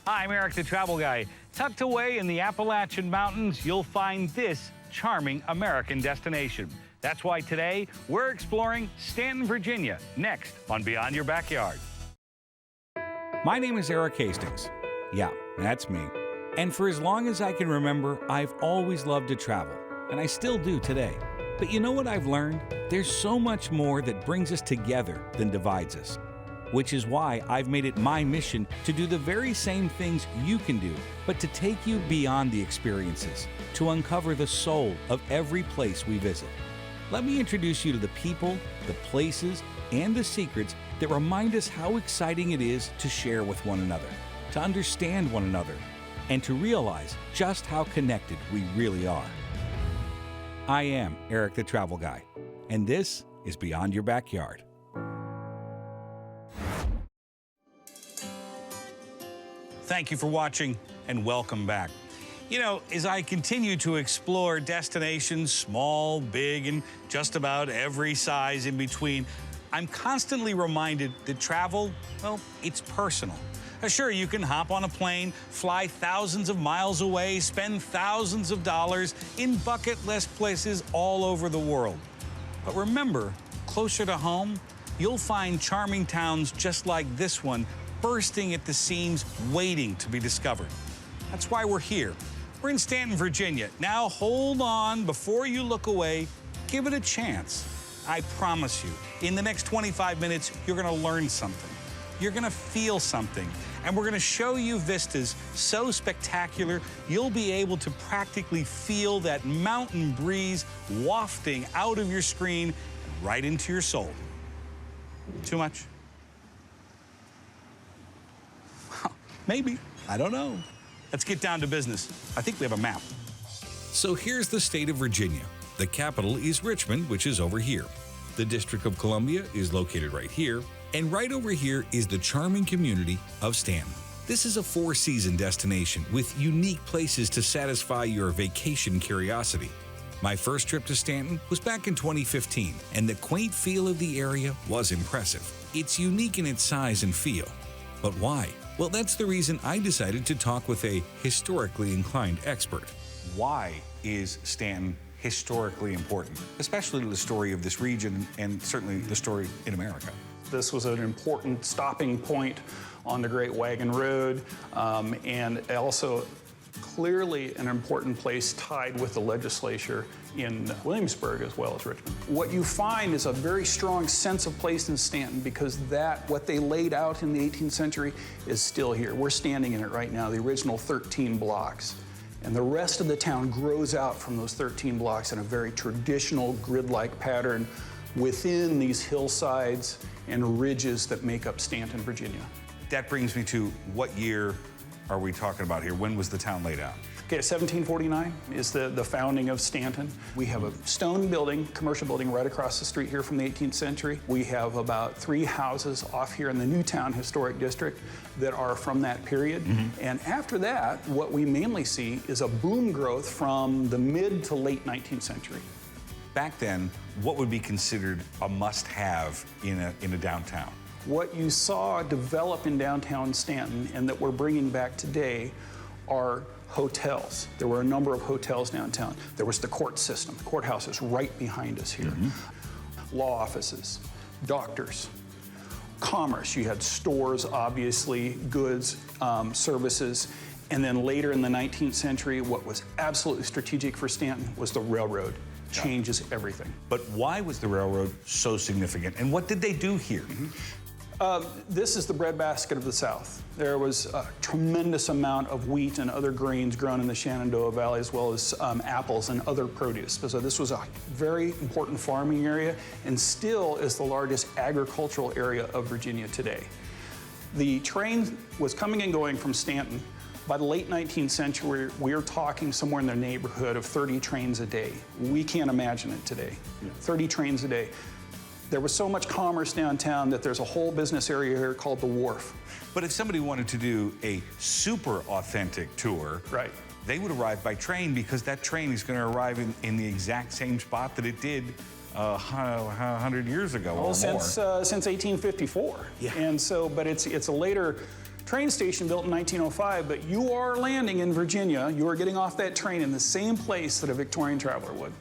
Hi, I'm Eric the Travel Guy. Tucked away in the Appalachian Mountains, you'll find this charming American destination. That's why today we're exploring Staunton, Virginia, next on Beyond Your Backyard. My name is Eric Hastings. Yeah, that's me. And for as long as I can remember, I've always loved to travel, and I still do today. But you know what I've learned? There's so much more that brings us together than divides us. Which is why I've made it my mission to do the very same things you can do, but to take you beyond the experiences, to uncover the soul of every place we visit. Let me introduce you to the people, the places, and the secrets that remind us how exciting it is to share with one another, to understand one another, and to realize just how connected we really are. I am Eric the Travel Guy, and this is Beyond Your Backyard. Thank you for watching and welcome back. You know, as I continue to explore destinations, small, big, and just about every size in between, I'm constantly reminded that travel, well, it's personal. Sure, you can hop on a plane, fly thousands of miles away, spend thousands of dollars in bucket list places all over the world. But remember, closer to home, you'll find charming towns just like this one, bursting at the seams, waiting to be discovered. That's why we're here. We're in Staunton, Virginia. Now hold on, before you look away, give it a chance. I promise you, in the next 25 minutes, you're gonna learn something. You're gonna feel something. And we're gonna show you vistas so spectacular, you'll be able to practically feel that mountain breeze wafting out of your screen right into your soul. Too much? Maybe. I don't know. Let's get down to business. I think we have a map. So here's the state of Virginia. The capital is Richmond, which is over here. The District of Columbia is located right here. And right over here is the charming community of Staunton. This is a four-season destination with unique places to satisfy your vacation curiosity. My first trip to Staunton was back in 2015, and the quaint feel of the area was impressive. It's unique in its size and feel. But why? Well, that's the reason I decided to talk with a historically inclined expert. Why is Staunton historically important, especially to the story of this region and certainly the story in America? This was an important stopping point on the Great Wagon Road, and also clearly an important place tied with the legislature in Williamsburg as well as Richmond. What you find is a very strong sense of place in Staunton because what they laid out in the 18th century is still here. We're standing in it right now, the original 13 blocks. And the rest of the town grows out from those 13 blocks in a very traditional grid-like pattern within these hillsides and ridges that make up Staunton, Virginia. That brings me to what year are we talking about here? When was the town laid out? Okay, 1749 is the founding of Staunton. We have a stone building, commercial building right across the street here from the 18th century. We have about 3 houses off here in the Newtown Historic District that are from that period. And after that, what we mainly see is a boom growth from the mid to late 19th century. Back then, what would be considered a must-have in a downtown? What you saw develop in downtown Staunton and that we're bringing back today are hotels. There were a number of hotels downtown. There was the court system. The courthouse is right behind us here. Law offices, doctors, commerce. You had stores, obviously, goods, services. And then later in the 19th century, what was absolutely strategic for Staunton was the railroad. Changes everything. But why was the railroad so significant? And what did they do here? This is the breadbasket of the South. There was a tremendous amount of wheat and other grains grown in the Shenandoah Valley, as well as apples and other produce. So this was a very important farming area and still is the largest agricultural area of Virginia today. The train was coming and going from Staunton. By the late 19th century, we're talking somewhere in the neighborhood of 30 trains a day. We can't imagine it today. 30 trains a day. There was so much commerce downtown that there's a whole business area here called the Wharf. But if somebody wanted to do a super authentic tour, right, they would arrive by train because that train is going to arrive in the exact same spot that it did 100 years ago or more. Since 1854. Yeah. And so, but it's a later train station built in 1905, but you are landing in Virginia. You are getting off that train in the same place that a Victorian traveler would.